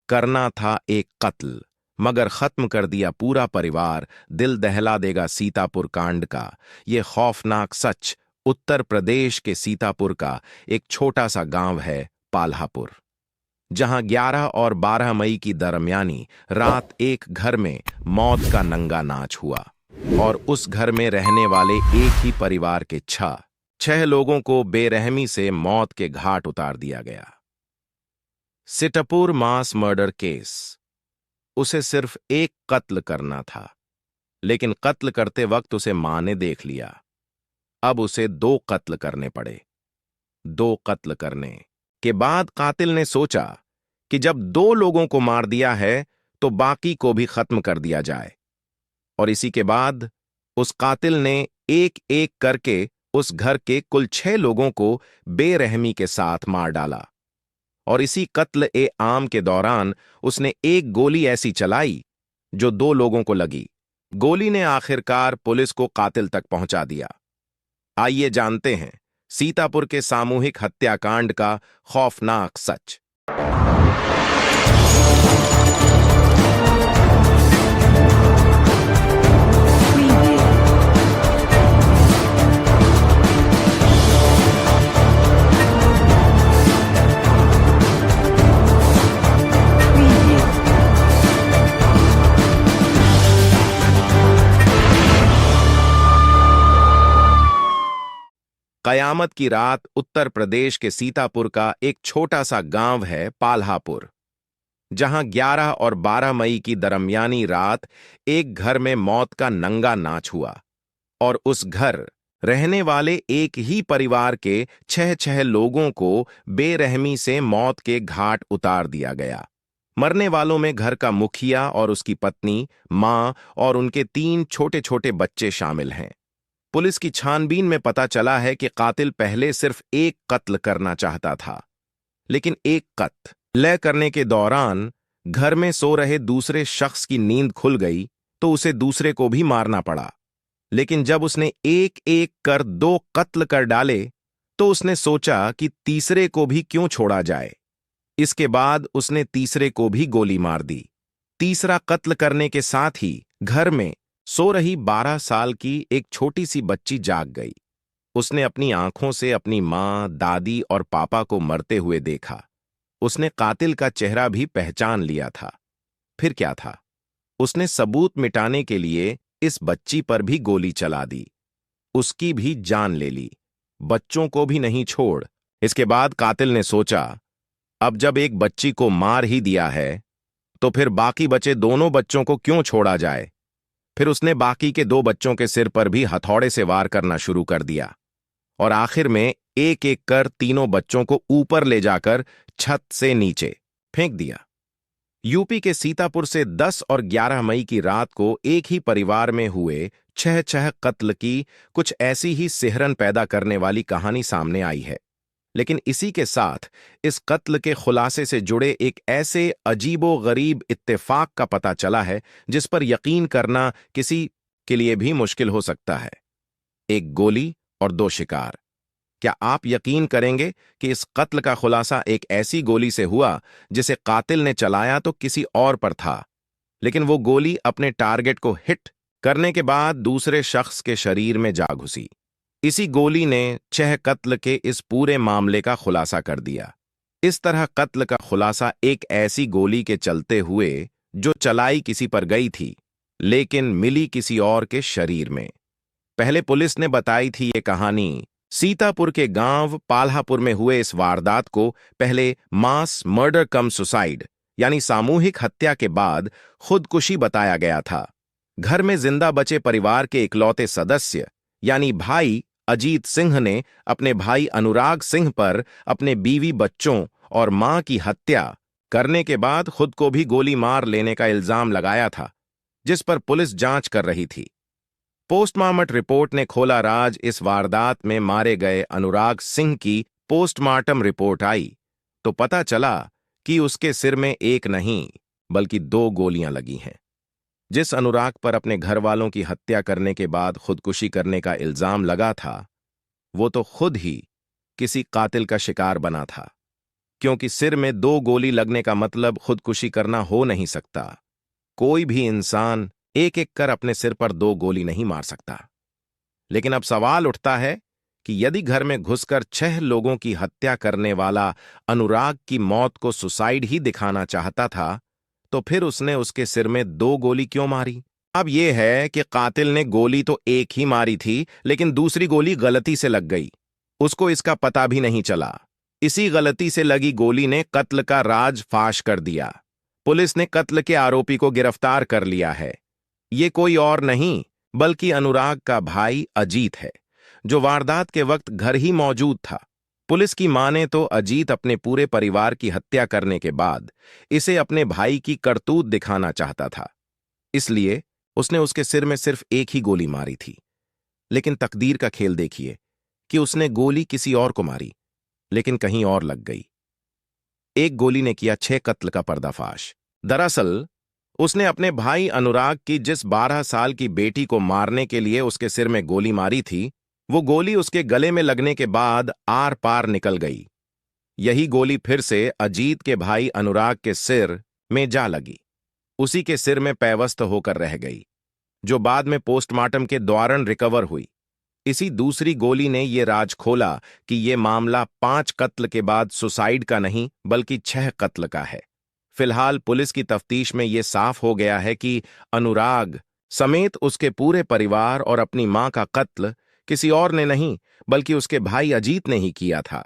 करना था एक कत्ल, मगर खत्म कर दिया पूरा परिवार। दिल दहला देगा सीतापुर कांड का ये खौफनाक सच। उत्तर प्रदेश के सीतापुर का एक छोटा सा गांव है पाल्हापुर, जहां 11 और 12 मई की दरमियानी रात एक घर में मौत का नंगा नाच हुआ। और उस घर में रहने वाले एक ही परिवार के छह लोगों को बेरहमी से मौत के घाट उतार दिया गया। Sitapur mass murder case. उसे सिर्फ एक कत्ल करना था, लेकिन कत्ल करते वक्त उसे मां ने देख लिया। अब उसे 2 कत्ल करने पड़े। 2 कत्ल करने के बाद कातिल ने सोचा कि जब 2 लोगों को मार दिया है तो बाकी को भी खत्म कर दिया जाए। और इसी के बाद उस कातिल ने एक एक करके उस घर के कुल 6 लोगों को बेरहमी के साथ मार डाला। और इसी कत्ल ए आम के दौरान उसने एक गोली ऐसी चलाई जो 2 लोगों को लगी। गोली ने आखिरकार पुलिस को कातिल तक पहुंचा दिया। आइए जानते हैं सीतापुर के सामूहिक हत्याकांड का खौफनाक सच। कयामत की रात उत्तर प्रदेश के सीतापुर का एक छोटा सा गांव है पाल्हापुर, जहां 11 और 12 मई की दरमियानी रात एक घर में मौत का नंगा नाच हुआ। और उस घर रहने वाले एक ही परिवार के 6 लोगों को बेरहमी से मौत के घाट उतार दिया गया। मरने वालों में घर का मुखिया और उसकी पत्नी, मां और उनके 3 छोटे छोटे बच्चे शामिल हैं। पुलिस की छानबीन में पता चला है कि कातिल पहले सिर्फ एक कत्ल करना चाहता था, लेकिन एक कत्ल करने के दौरान घर में सो रहे दूसरे शख्स की नींद खुल गई तो उसे दूसरे को भी मारना पड़ा। लेकिन जब उसने एक एक कर 2 कत्ल कर डाले तो उसने सोचा कि तीसरे को भी क्यों छोड़ा जाए। इसके बाद उसने तीसरे को भी गोली मार दी। तीसरा कत्ल करने के साथ ही घर में सो रही 12 साल की एक छोटी सी बच्ची जाग गई। उसने अपनी आंखों से अपनी मां, दादी और पापा को मरते हुए देखा। उसने कातिल का चेहरा भी पहचान लिया था। फिर क्या था, उसने सबूत मिटाने के लिए इस बच्ची पर भी गोली चला दी। उसकी भी जान ले ली, बच्चों को भी नहीं छोड़। इसके बाद कातिल ने सोचा, अब जब एक बच्ची को मार ही दिया है तो फिर बाकी बचे दोनों बच्चों को क्यों छोड़ा जाए। फिर उसने बाकी के 2 बच्चों के सिर पर भी हथौड़े से वार करना शुरू कर दिया और आखिर में एक एक कर तीनों बच्चों को ऊपर ले जाकर छत से नीचे फेंक दिया। यूपी के सीतापुर से 10 और 11 मई की रात को एक ही परिवार में हुए 6 कत्ल की कुछ ऐसी ही सिहरन पैदा करने वाली कहानी सामने आई है। लेकिन इसी के साथ इस कत्ल के खुलासे से जुड़े एक ऐसे अजीबो गरीब इत्तेफाक का पता चला है जिस पर यकीन करना किसी के लिए भी मुश्किल हो सकता है। एक गोली और 2 शिकार। क्या आप यकीन करेंगे कि इस कत्ल का खुलासा एक ऐसी गोली से हुआ जिसे कातिल ने चलाया तो किसी और पर था, लेकिन वो गोली अपने टारगेट को हिट करने के बाद दूसरे शख्स के शरीर में जा घुसी। इसी गोली ने 6 कत्ल के इस पूरे मामले का खुलासा कर दिया। इस तरह कत्ल का खुलासा एक ऐसी गोली के चलते हुए जो चलाई किसी पर गई थी लेकिन मिली किसी और के शरीर में। पहले पुलिस ने बताई थी ये कहानी। सीतापुर के गांव पाल्हापुर में हुए इस वारदात को पहले मास मर्डर कम सुसाइड यानी सामूहिक हत्या के बाद खुदकुशी बताया गया था। घर में जिंदा बचे परिवार के इकलौते सदस्य यानी भाई अजीत सिंह ने अपने भाई अनुराग सिंह पर अपने बीवी, बच्चों और मां की हत्या करने के बाद खुद को भी गोली मार लेने का इल्जाम लगाया था, जिस पर पुलिस जांच कर रही थी। पोस्टमार्टम रिपोर्ट ने खोला राज। इस वारदात में मारे गए अनुराग सिंह की पोस्टमार्टम रिपोर्ट आई तो पता चला कि उसके सिर में एक नहीं बल्कि 2 गोलियां लगी हैं। जिस अनुराग पर अपने घर वालों की हत्या करने के बाद खुदकुशी करने का इल्जाम लगा था, वो तो खुद ही किसी कातिल का शिकार बना था, क्योंकि सिर में 2 गोली लगने का मतलब खुदकुशी करना हो नहीं सकता। कोई भी इंसान एक एक कर अपने सिर पर 2 गोली नहीं मार सकता। लेकिन अब सवाल उठता है कि यदि घर में घुसकर 6 लोगों की हत्या करने वाला अनुराग की मौत को सुसाइड ही दिखाना चाहता था, तो फिर उसने उसके सिर में 2 गोली क्यों मारी? अब यह है कि कातिल ने गोली तो एक ही मारी थी, लेकिन दूसरी गोली गलती से लग गई। उसको इसका पता भी नहीं चला। इसी गलती से लगी गोली ने कत्ल का राज फाश कर दिया। पुलिस ने कत्ल के आरोपी को गिरफ्तार कर लिया है। ये कोई और नहीं बल्कि अनुराग का भाई अजीत है, जो वारदात के वक्त घर ही मौजूद था। पुलिस की माने तो अजीत अपने पूरे परिवार की हत्या करने के बाद इसे अपने भाई की करतूत दिखाना चाहता था, इसलिए उसने उसके सिर में सिर्फ एक ही गोली मारी थी। लेकिन तकदीर का खेल देखिए कि उसने गोली किसी और को मारी, लेकिन कहीं और लग गई। एक गोली ने किया 6 कत्ल का पर्दाफाश। दरअसल उसने अपने भाई अनुराग की जिस 12 साल की बेटी को मारने के लिए उसके सिर में गोली मारी थी, वो गोली उसके गले में लगने के बाद आर पार निकल गई। यही गोली फिर से अजीत के भाई अनुराग के सिर में जा लगी। उसी के सिर में पैवस्त होकर रह गई, जो बाद में पोस्टमार्टम के दौरान रिकवर हुई। इसी दूसरी गोली ने ये राज खोला कि ये मामला 5 कत्ल के बाद सुसाइड का नहीं बल्कि 6 कत्ल का है। फिलहाल पुलिस की तफ्तीश में यह साफ हो गया है कि अनुराग समेत उसके पूरे परिवार और अपनी मां का कत्ल किसी और ने नहीं बल्कि उसके भाई अजीत ने ही किया था।